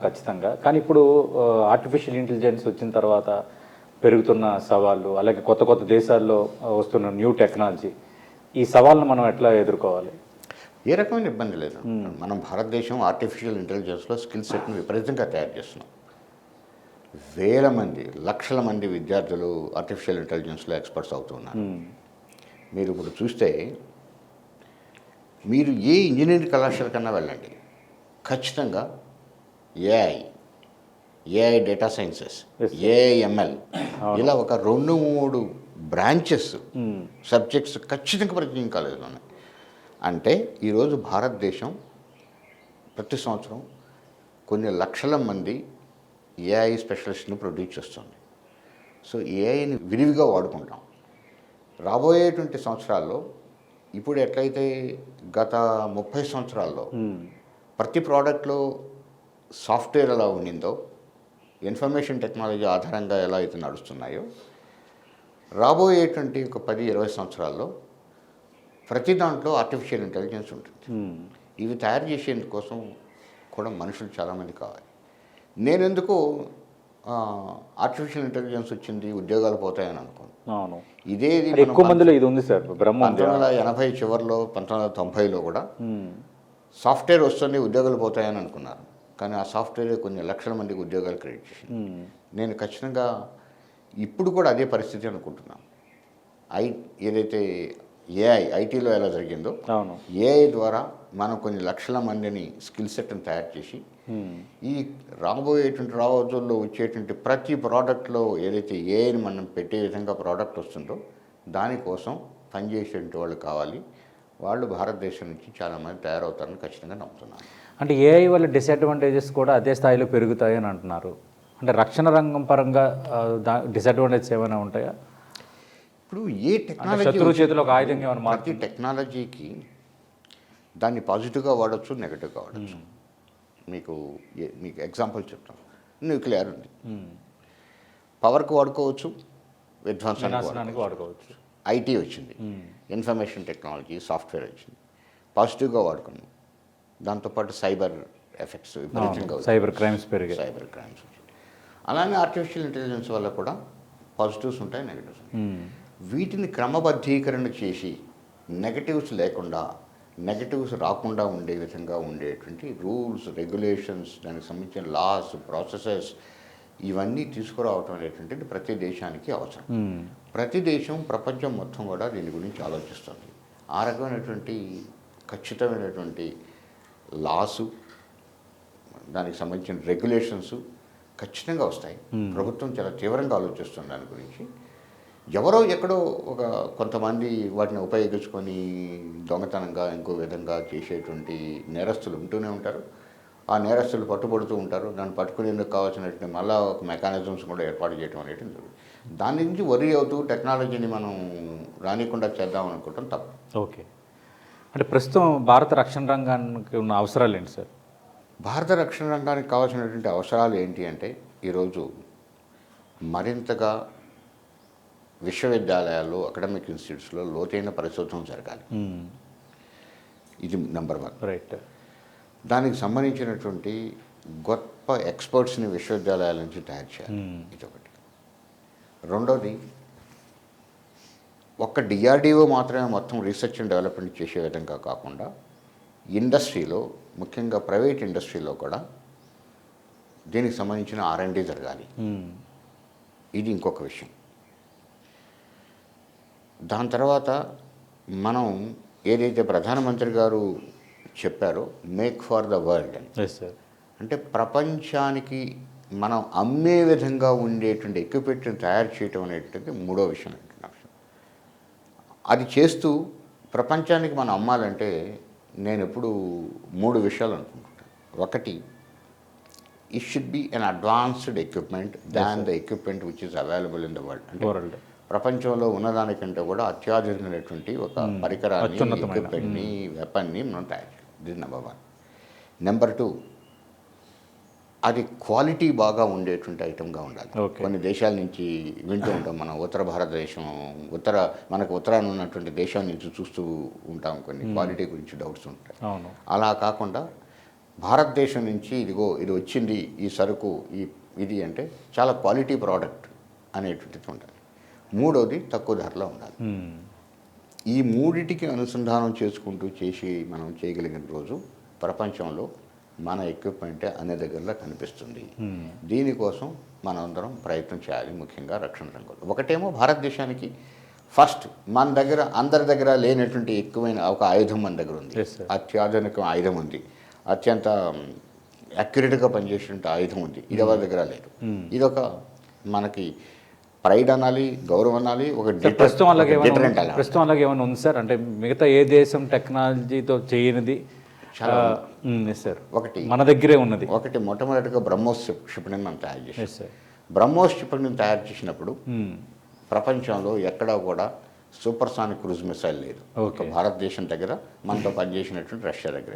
ఖచ్చితంగా. కానీ ఇప్పుడు ఆర్టిఫిషియల్ ఇంటెలిజెన్స్ వచ్చిన తర్వాత పెరుగుతున్న సవాళ్ళు, అలాగే కొత్త కొత్త దేశాల్లో వస్తున్న న్యూ టెక్నాలజీ, ఈ సవాళ్ళను మనం ఎట్లా ఎదుర్కోవాలి? ఏ రకమైన ఇబ్బంది లేదు. మనం భారతదేశం ఆర్టిఫిషియల్ ఇంటెలిజెన్స్లో స్కిల్ సెట్ని విపరీతంగా తయారు చేస్తున్నాం. వేల మంది, లక్షల మంది విద్యార్థులు ఆర్టిఫిషియల్ ఇంటెలిజెన్స్లో ఎక్స్పర్ట్స్ అవుతున్నారు. మీరు ఇప్పుడు చూస్తే మీరు ఏ ఇంజనీరింగ్ కళాశాల కన్నా వెళ్ళండి, ఖచ్చితంగా ఏఐ డేటా సైన్సెస్, ఏఐఎంఎల్ ఇలా ఒక 2-3 బ్రాంచెస్ సబ్జెక్ట్స్ ఖచ్చితంగా ప్రతి ఇంజనీరింగ్ కాలేజీలో ఉన్నాయి. అంటే ఈరోజు భారతదేశం ప్రతి సంవత్సరం కొన్ని లక్షల మంది ఏఐ స్పెషలిస్ట్ని ప్రొడ్యూస్ చేస్తుంది. సో ఏఐని విరివిగా వాడుకుంటాం. రాబోయేటువంటి సంవత్సరాల్లో ఇప్పుడు ఎట్లయితే గత 30 సంవత్సరాల్లో ప్రతి ప్రోడక్ట్లో సాఫ్ట్వేర్ ఎలా ఉండిందో, ఇన్ఫర్మేషన్ టెక్నాలజీ ఆధారంగా ఎలా అయితే నడుస్తున్నాయో, రాబోయేటువంటి ఒక 10-20 సంవత్సరాల్లో ప్రతి దాంట్లో ఆర్టిఫిషియల్ ఇంటెలిజెన్స్ ఉంటుంది. ఇవి తయారు చేసేందుకోసం కూడా మనుషులు చాలామంది కావాలి. నేను ఎందుకు ఆర్టిఫిషియల్ ఇంటెలిజెన్స్ వచ్చింది, ఉద్యోగాలు పోతాయని అనుకోను. ఇదే ఎక్కువ మందిలో ఇది ఉంది సార్. 1980 చివరిలో 1990లో కూడా సాఫ్ట్వేర్ వస్తుంది, ఉద్యోగాలు పోతాయని అనుకున్నారు. కానీ ఆ సాఫ్ట్వేర్ కొన్ని లక్షల మందికి ఉద్యోగాలు క్రియేట్ చేసింది. నేను ఖచ్చితంగా ఇప్పుడు కూడా అదే పరిస్థితి అనుకుంటున్నాను. ఏదైతే ఐటీలో ఎలా జరిగిందో, ఏఐ ద్వారా మనం కొన్ని లక్షల మందిని స్కిల్ సెట్ని తయారు చేసి ఈ రాబోయేటువంటి వచ్చేటువంటి ప్రతి ప్రోడక్ట్లో ఏదైతే ఏఐని మనం పెట్టే విధంగా ప్రోడక్ట్ వస్తుందో దానికోసం పనిచేసేటువంటి వాళ్ళు కావాలి. వాళ్ళు భారతదేశం నుంచి చాలామంది తయారవుతారని ఖచ్చితంగా నమ్ముతున్నాను. అంటే ఏఐ వల్ల డిసడ్వాంటేజెస్ కూడా అదే స్థాయిలో పెరుగుతాయని అంటున్నారు. అంటే రక్షణ రంగం పరంగా డిసడ్వాంటేజెస్ ఏమైనా ఉంటాయా? ఇప్పుడు ఏ టెక్నాలజీ శత్రువు చేతిలో ఒక ఆయుధంగా ఏమైనా ప్రతి టెక్నాలజీకి దాన్ని పాజిటివ్గా వాడచ్చు, నెగటివ్గా వాడచ్చు. మీకు ఎగ్జాంపుల్ చెప్తాను. న్యూక్లియర్ ఉంది, పవర్కి వాడుకోవచ్చు, విధ్వంసానికి వాడుకోవచ్చు. ఐటీ వచ్చింది, ఇన్ఫర్మేషన్ టెక్నాలజీ, సాఫ్ట్వేర్ వచ్చింది, పాజిటివ్గా వాడుకున్నాం. దాంతోపాటు సైబర్ ఎఫెక్ట్స్ విపరీతంగా, సైబర్ క్రైమ్స్ వచ్చింది. అలానే ఆర్టిఫిషియల్ ఇంటెలిజెన్స్ వల్ల కూడా పాజిటివ్స్ ఉంటాయి, నెగటివ్స్ ఉంటాయి. వీటిని క్రమబద్ధీకరణ చేసి నెగటివ్స్ లేకుండా, నెగటివ్స్ రాకుండా ఉండే విధంగా ఉండేటువంటి రూల్స్, రెగ్యులేషన్స్, దానికి సంబంధించిన లాస్, ప్రాసెసెస్ ఇవన్నీ తీసుకురావటం అనేటువంటిది ప్రతి దేశానికి అవసరం. ప్రతి దేశం, ప్రపంచం మొత్తం కూడా దీని గురించి ఆలోచిస్తుంది. ఆ రకమైనటువంటి ఖచ్చితమైనటువంటి లాసు, దానికి సంబంధించిన రెగ్యులేషన్స్ ఖచ్చితంగా వస్తాయి. ప్రభుత్వం చాలా తీవ్రంగా ఆలోచిస్తుంది దాని గురించి. ఎవరో ఎక్కడో కొంతమంది వాటిని ఉపయోగించుకొని దొంగతనంగా ఇంకో విధంగా చేసేటువంటి నేరస్తులు ఉంటూనే ఉంటారు. ఆ నేరస్తులు పట్టుబడుతూ ఉంటారు. దాన్ని పట్టుకునేందుకు కావాల్సినటువంటి మళ్ళీ ఒక మెకానిజమ్స్ కూడా ఏర్పాటు చేయడం అనేది జరుగుతుంది. దాని నుంచి వరి అవుతూ టెక్నాలజీని మనం రానికుండా చేద్దాం అనుకోవటం తప్పు. ఓకే. అంటే ప్రస్తుతం భారత రక్షణ రంగానికి ఉన్న అవసరాలు ఏంటి సార్? భారత రక్షణ రంగానికి కావాల్సినటువంటి అవసరాలు ఏంటి అంటే, ఈరోజు మరింతగా విశ్వవిద్యాలయాల్లో, అకాడమిక్ ఇన్స్టిట్యూట్స్లో లోతైన పరిశోధన జరగాలి. ఇది నెంబర్ 1. రైట్. దానికి సంబంధించినటువంటి గొప్ప ఎక్స్పర్ట్స్ని విశ్వవిద్యాలయాల నుంచి తయారు చేయాలి. ఇదొకటి. రెండోది, ఒక్క డిఆర్డిఓ మాత్రమే మొత్తం రీసెర్చ్ అండ్ డెవలప్మెంట్ చేసే విధంగా కాకుండా ఇండస్ట్రీలో, ముఖ్యంగా ప్రైవేట్ ఇండస్ట్రీలో కూడా దీనికి సంబంధించిన R&D జరగాలి. ఇది ఇంకొక విషయం. దాని తర్వాత మనం ఏదైతే ప్రధానమంత్రి గారు చెప్పారో, మేక్ ఫర్ ద వరల్డ్ అని, అంటే ప్రపంచానికి మనం అమ్మే విధంగా ఉండేటువంటి ఎక్విప్మెంట్ని తయారు చేయటం అనేటువంటిది మూడో విషయం అంటున్నాను. అది చేస్తూ ప్రపంచానికి మనం అమ్మాలంటే నేను ఎప్పుడు 3 విషయాలు అనుకుంటున్నాను. ఒకటి, it should be an advanced equipment than the equipment which is available in the world. ప్రపంచంలో ఉన్నదానికంటే కూడా అత్యాధునికమైనటువంటి ఒక పరికరాన్ని, ఎక్విప్మెంట్ని, వెపన్ని మనం తయారు చేయాలి. This number 1. నెంబర్ 2, అది క్వాలిటీ బాగా ఉండేటువంటి ఐటమ్గా ఉండాలి. కొన్ని దేశాల నుంచి వింటూ ఉంటాం మనం, ఉత్తర భారతదేశం, మనకు ఉత్తరాన ఉన్నటువంటి దేశం నుంచి చూస్తూ ఉంటాం, కొన్ని క్వాలిటీ గురించి డౌట్స్ ఉంటాయి. అలా కాకుండా భారతదేశం నుంచి ఇదిగో ఇది వచ్చింది ఈ సరుకు ఇది అంటే చాలా క్వాలిటీ ప్రోడక్ట్ అనేటువంటిది ఉండాలి. మూడోది తక్కువ ధరలో ఉండాలి. ఈ మూడిటికి అనుసంధానం చేసుకుంటూ మనం చేయగలిగిన రోజు ప్రపంచంలో మన ఎక్విప్మెంట్ అన్ని దగ్గరలో కనిపిస్తుంది. దీనికోసం మనందరం ప్రయత్నం చేయాలి, ముఖ్యంగా రక్షణ రంగంలో. ఒకటేమో భారతదేశానికి ఫస్ట్ మన దగ్గర అందరి దగ్గర లేనటువంటి ఎక్కువైన ఒక ఆయుధం మన దగ్గర ఉంది. అత్యాధునిక ఆయుధం ఉంది, అత్యంత అక్యురేట్గా పనిచేసేటువంటి ఆయుధం ఉంది. ఇది ఎవరి దగ్గర లేదు. ఇదొక మనకి ప్రైడ్ అనాలి, గౌరవం అనాలి, ఒక ప్రస్తుతం అలాగే ఏమైనా ఉంది సార్? అంటే మిగతా ఏ దేశం టెక్నాలజీతో చేయనిది సార్ ఒకటి మన దగ్గరే ఉన్నది. ఒకటి మొట్టమొదటిగా బ్రహ్మోస్ క్షిపణిని మనం తయారు చేసాం. బ్రహ్మోస్ క్షిపణిని తయారు చేసినప్పుడు ప్రపంచంలో ఎక్కడా కూడా సూపర్సానిక్ క్రూజ్ మిసైల్ లేదు. ఒక భారతదేశం దగ్గర మనతో పనిచేసినటువంటి రష్యా దగ్గర.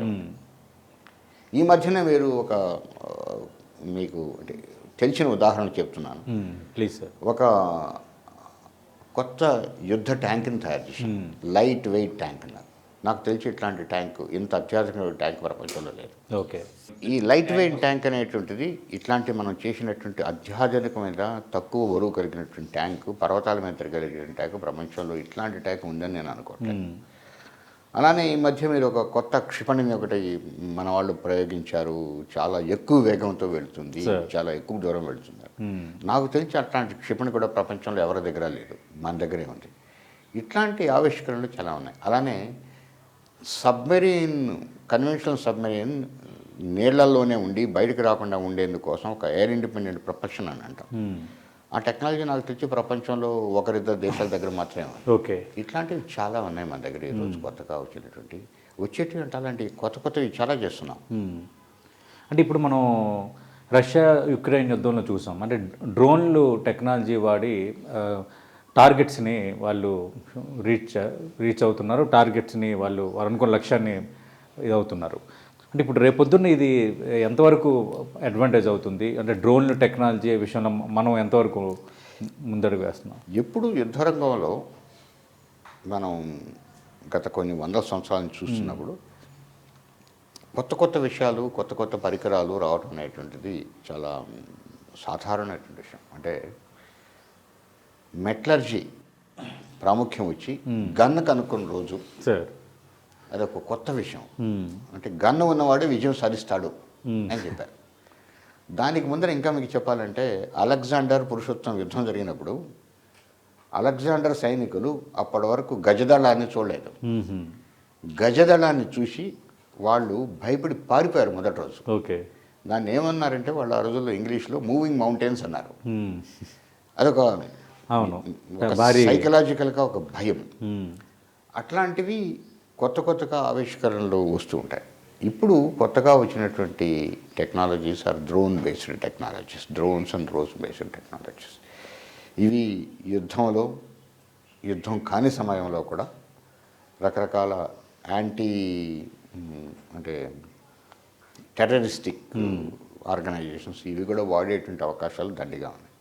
ఈ మధ్యనే మీరు మీకు తెలిసిన ఉదాహరణ చెప్తున్నాను. Please sir. ఒక కొత్త యుద్ధ ట్యాంక్ని తయారు చేశాను, లైట్ వెయిట్ ట్యాంక్ అన్నారు. నాకు తెలిసి ఇట్లాంటి ట్యాంక్, ఇంత అత్యాధునిక ట్యాంక్ ప్రపంచంలో లేదు. ఓకే. ఈ లైట్ వెయిట్ ట్యాంక్ అనేటువంటిది ఇట్లాంటి మనం చేసినటువంటి అత్యాధునికమైన తక్కువ బరువు కలిగినటువంటి ట్యాంకు, పర్వతాల మీద తిరగలిగిన ట్యాంకు ప్రపంచంలో ఇట్లాంటి ట్యాంక్ ఉందని నేను అనుకుంటాను. అలానే ఈ మధ్య మీరు ఒక కొత్త క్షిపణిని ఒకటి మన వాళ్ళు ప్రయోగించారు. చాలా ఎక్కువ వేగంతో వెళుతుంది, చాలా ఎక్కువ దూరం వెళుతుంది. నాకు తెలిసి అట్లాంటి క్షిపణి కూడా ప్రపంచంలో ఎవరి దగ్గర లేదు, మన దగ్గరే ఉంది. ఇట్లాంటి ఆవిష్కరణలు చాలా ఉన్నాయి. అలానే సబ్మెరీన్, కన్వెన్షనల్ సబ్మెరీన్ నీళ్లలోనే ఉండి బయటకు రాకుండా ఉండేందుకోసం ఒక ఎయిర్ ఇండిపెండెంట్ ప్రొపల్షన్ అని అంటాం. ఆ టెక్నాలజీ నాకు తెలిసి ప్రపంచంలో ఒకరిద్దరు దేశాల దగ్గర మాత్రమే ఉంది. ఓకే. ఇట్లాంటివి చాలా ఉన్నాయి మన దగ్గర ఈరోజు కొత్తగా వచ్చేటివి అంటే అలాంటి కొత్తవి చాలా చేస్తున్నాం. అంటే ఇప్పుడు మనం రష్యా యుక్రెయిన్ యుద్ధంలో చూసాం. అంటే డ్రోన్లు టెక్నాలజీ వాడి టార్గెట్స్ని వాళ్ళు రీచ్ అవుతున్నారు. టార్గెట్స్ని వాళ్ళు అనుకున్న లక్ష్యాన్ని ఇదవుతున్నారు. అంటే ఇప్పుడు రేపొద్దున్న ఇది ఎంతవరకు అడ్వాంటేజ్ అవుతుంది? అంటే డ్రోన్లు టెక్నాలజీ విషయంలో మనం ఎంతవరకు ముందడుగు వేస్తున్నాం? ఎప్పుడు యుద్ధరంగంలో మనం గత కొన్ని వందల సంవత్సరాలను చూస్తున్నప్పుడు కొత్త విషయాలు, కొత్త పరికరాలు రావడం అనేటువంటిది చాలా సాధారణమైనటువంటి విషయం. అంటే మెటలర్జీ ప్రాముఖ్యం వచ్చి గన్ను కనుక్కున్న రోజు సార్ అదొక కొత్త విషయం. అంటే గన్ను ఉన్నవాడే విజయం సాధిస్తాడు అని చెప్పారు. దానికి ముందర ఇంకా మీకు చెప్పాలంటే అలెగ్జాండర్ పురుషోత్తం యుద్ధం జరిగినప్పుడు అలెగ్జాండర్ సైనికులు అప్పటి వరకు గజదళాన్ని చూడలేదు. గజదళాన్ని చూసి వాళ్ళు భయపడి పారిపోయారు మొదటి రోజు. ఓకే. దాన్ని ఏమన్నారంటే వాళ్ళు ఆ రోజుల్లో ఇంగ్లీష్లో మూవింగ్ మౌంటైన్స్ అన్నారు. అదొక సైకలాజికల్గా ఒక భయం. అట్లాంటివి కొత్తగా ఆవిష్కరణలు వస్తూ ఉంటాయి. ఇప్పుడు కొత్తగా వచ్చినటువంటి technologies are drone based technologies, drones and drones based technologies. ఇవి యుద్ధం కాని సమయంలో కూడా రకరకాల అంటే టెర్రరిస్టిక్ ఆర్గనైజేషన్స్ ఇవి కూడా వాడేటువంటి అవకాశాలు దండిగా ఉన్నాయి.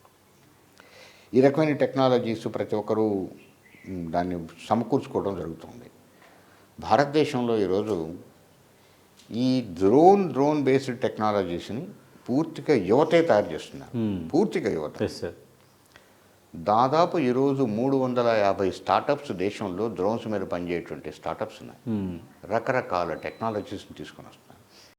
ఈ రకమైన టెక్నాలజీస్ ప్రతి ఒక్కరూ దాన్ని సమకూర్చుకోవడం జరుగుతుంది. భారతదేశంలో ఈరోజు ఈ డ్రోన్ బేస్డ్ టెక్నాలజీస్ని పూర్తిగా యువతే తయారు చేస్తున్నారు. పూర్తిగా యువత. దాదాపు ఈరోజు 350 స్టార్టప్స్ దేశంలో డ్రోన్స్ మీద పనిచేయటువంటి స్టార్టప్స్ ఉన్నాయి. రకరకాల టెక్నాలజీస్ని తీసుకొని వస్తున్నారు.